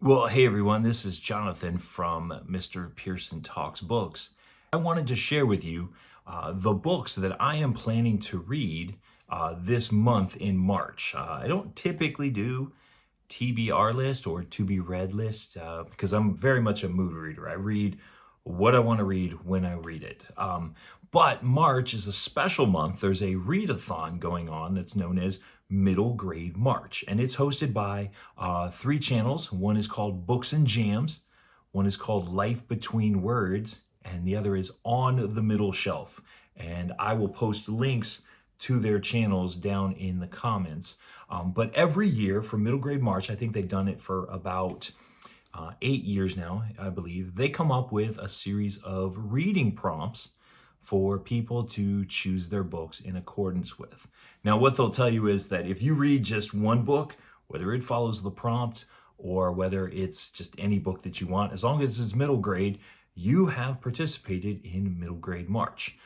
Well, hey everyone, this is Jonathan from Mr. Pearson Talks Books. I wanted to share with you the books that I am planning to read this month in March. I don't typically do TBR list or to be read list because I'm very much a mood reader. I read what I want to read when I read it. But March is a special month. There's a readathon going on that's known as Middle Grade March, and it's hosted by three channels. One is called Books and Jams, one is called Life Between Words, and the other is On the Middle Shelf. And I will post links to their channels down in the comments. But every year for Middle Grade March, I think they've done it for about 8 years now, I believe, they come up with a series of reading prompts for people to choose their books in accordance with. Now, what they'll tell you is that if you read just one book, whether it follows the prompt or whether it's just any book that you want, as long as it's middle grade, you have participated in Middle Grade March.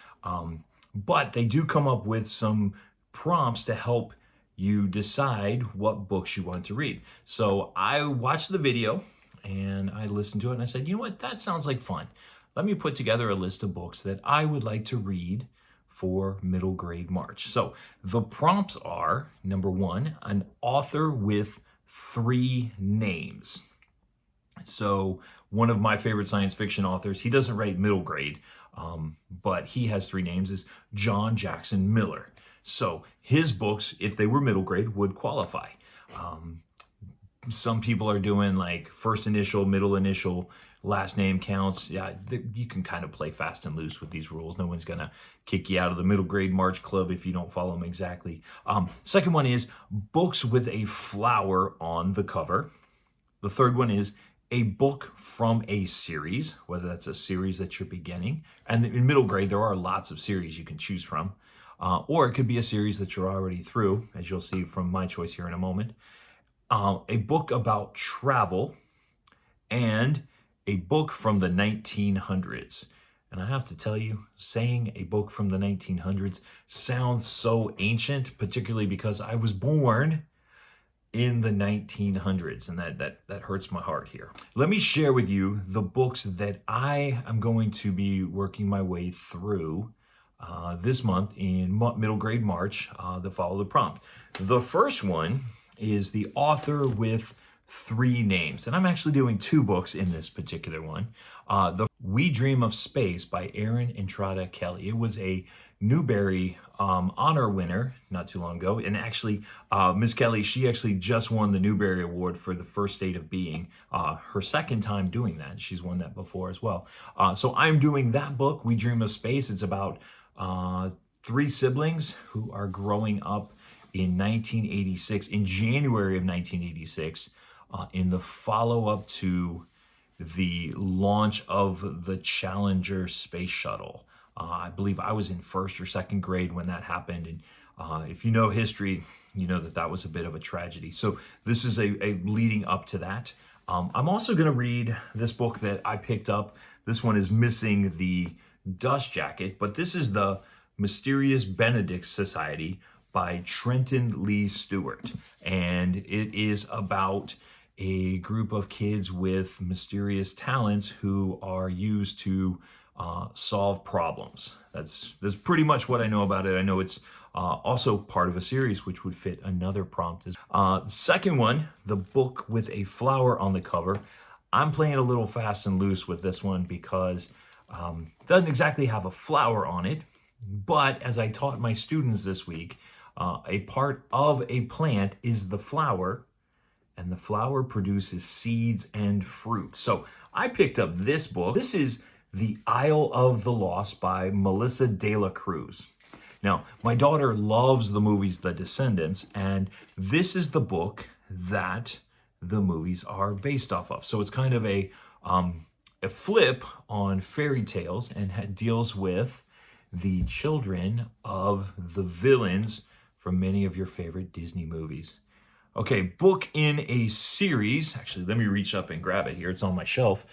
But they do come up with some prompts to help you decide what books you want to read. So I watched the video and I listened to it and I said, you know what, that sounds like fun. Let me put together a list of books that I would like to read for Middle Grade March. So the prompts are, number one, an author with 3 names. So one of my favorite science fiction authors, he doesn't write middle grade, but he has 3 names, is John Jackson Miller. So his books, if they were middle grade, would qualify. Some people are doing like first initial, middle initial, last name counts. Yeah, you can kind of play fast and loose with these rules. No one's going to kick you out of the Middle Grade March Club if you don't follow them exactly. Second one is books with a flower on the cover. The third one is a book from a series, whether that's a series that you're beginning. And in middle grade, there are lots of series you can choose from. Or it could be a series that you're already through, as you'll see from my choice here in a moment. A book about travel, and a book from the 1900s. And I have to tell you, saying a book from the 1900s sounds so ancient, particularly because I was born in the 1900s, and that hurts my heart here. Let me share with you the books that I am going to be working my way through this month in Middle Grade March that follow the prompt. The first one is the author with 3 names. And I'm actually doing 2 books in this particular one. The We Dream of Space by Erin Entrada Kelly. It was a Newbery honor winner not too long ago. And actually, Miss Kelly, she actually just won the Newbery Award for The First State of Being. Her second time doing that. She's won that before as well. So I'm doing that book, We Dream of Space. It's about 3 siblings who are growing up in 1986, in January of 1986, in the follow-up to the launch of the Challenger space shuttle. I believe I was in 1st or 2nd grade when that happened, and if you know history, you know that was a bit of a tragedy. So this is a leading up to that. I'm also going to read this book that I picked up. This one is missing the dust jacket, but this is the Mysterious Benedict Society by Trenton Lee Stewart. And it is about a group of kids with mysterious talents who are used to solve problems. That's pretty much what I know about it. I know it's also part of a series which would fit another prompt. The second one, the book with a flower on the cover. I'm playing a little fast and loose with this one because it doesn't exactly have a flower on it, but as I taught my students this week, a part of a plant is the flower, and the flower produces seeds and fruit. So I picked up this book. This is The Isle of the Lost by Melissa De La Cruz. Now, my daughter loves the movies The Descendants, and this is the book that the movies are based off of. So it's kind of a flip on fairy tales, and deals with the children of the villains from many of your favorite Disney movies. Okay, book in a series. Actually, let me reach up and grab it here. It's on my shelf.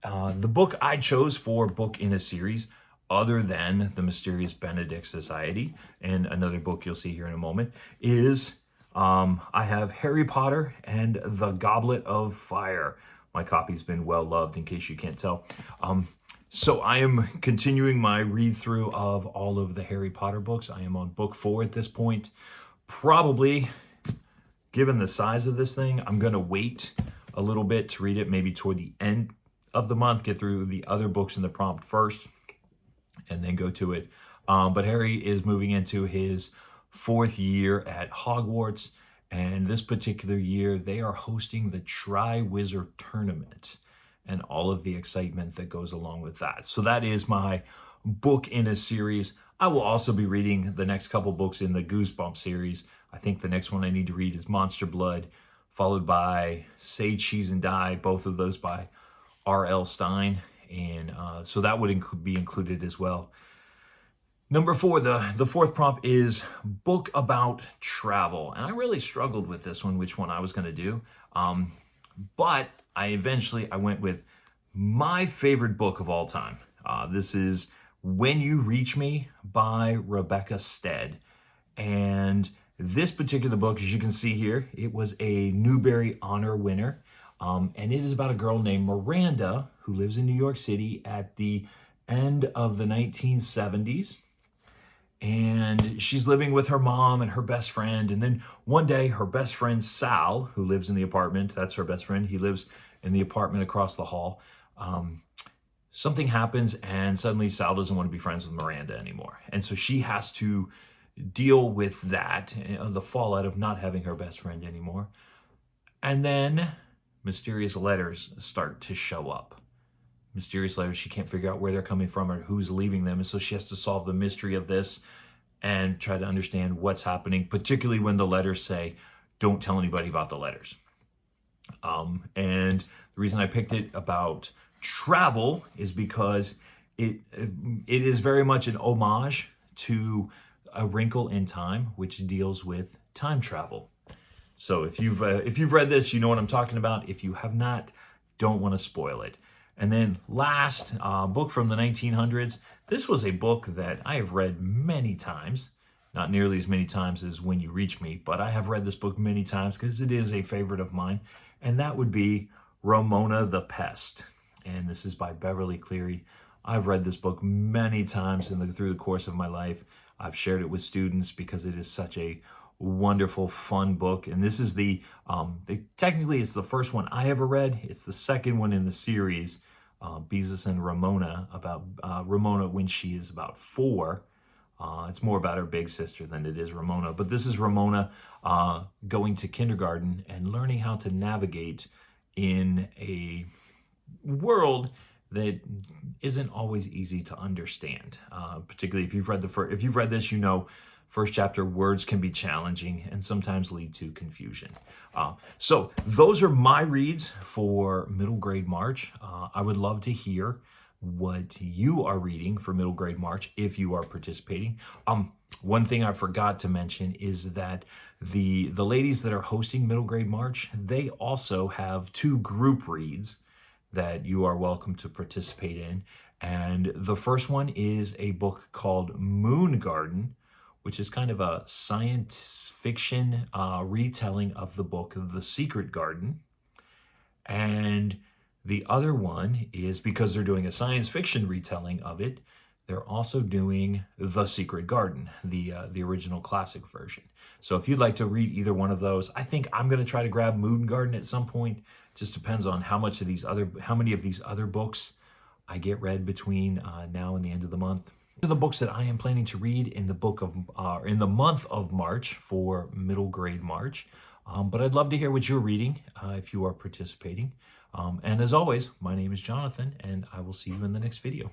The book I chose for book in a series, other than the Mysterious Benedict Society, and another book you'll see here in a moment, is I have Harry Potter and the Goblet of Fire. My copy's been well loved, in case you can't tell. So I am continuing my read through of all of the Harry Potter books. I am on book 4 at this point. Probably, given the size of this thing, I'm going to wait a little bit to read it, maybe toward the end of the month, get through the other books in the prompt first, and then go to it. But Harry is moving into his 4th year at Hogwarts, and this particular year they are hosting the Triwizard Tournament and all of the excitement that goes along with that. So that is my book in a series. I will also be reading the next couple books in the Goosebump series. I think the next one I need to read is Monster Blood, followed by Say Cheese and Die, both of those by R.L. Stine. And so that would be included as well. Number 4, the fourth prompt is book about travel. And I really struggled with this one, which one I was going to do. But I went with my favorite book of all time. This is When You Reach Me by Rebecca Stead. And this particular book, as you can see here, it was a Newbery Honor winner. And it is about a girl named Miranda who lives in New York City at the end of the 1970s. And she's living with her mom and her best friend. And then one day, her best friend, Sal, who lives in the apartment, that's her best friend, he lives in the apartment across the hall. Something happens, and suddenly Sal doesn't want to be friends with Miranda anymore. And so she has to deal with that, the fallout of not having her best friend anymore. And then mysterious letters start to show up. Mysterious letters, she can't figure out where they're coming from or who's leaving them. And so she has to solve the mystery of this and try to understand what's happening, particularly when the letters say, don't tell anybody about the letters. And the reason I picked it about travel is because it is very much an homage to A Wrinkle in Time, which deals with time travel. So if you've read this, you know what I'm talking about. If you have not, don't want to spoil it. And then last, book from the 1900s. This was a book that I have read many times, not nearly as many times as When You Reach Me, but I have read this book many times because it is a favorite of mine, and that would be Ramona the Pest. And this is by Beverly Cleary. I've read this book many times through the course of my life. I've shared it with students because it is such a wonderful, fun book. And this is technically it's the first one I ever read. It's the second one in the series, Beezus and Ramona, about Ramona when she is about 4. It's more about her big sister than it is Ramona. But this is Ramona going to kindergarten and learning how to navigate in a world that isn't always easy to understand. Particularly if you've read this, you know, first chapter, words can be challenging and sometimes lead to confusion. So those are my reads for middle grade March. I would love to hear what you are reading for middle grade March if you are participating. One thing I forgot to mention is that the ladies that are hosting middle grade March, they also have 2 group reads that you are welcome to participate in. And the first one is a book called Moon Garden, which is kind of a science fiction retelling of the book The Secret Garden. And the other one is, because they're doing a science fiction retelling of it, they're also doing The Secret Garden, the original classic version. So if you'd like to read either one of those, I think I'm going to try to grab Moon Garden at some point. Just depends on how many of these other books I get read between now and the end of the month. These are the books that I am planning to read in the month of March for middle grade March. But I'd love to hear what you're reading if you are participating. And as always, my name is Jonathan, and I will see you in the next video.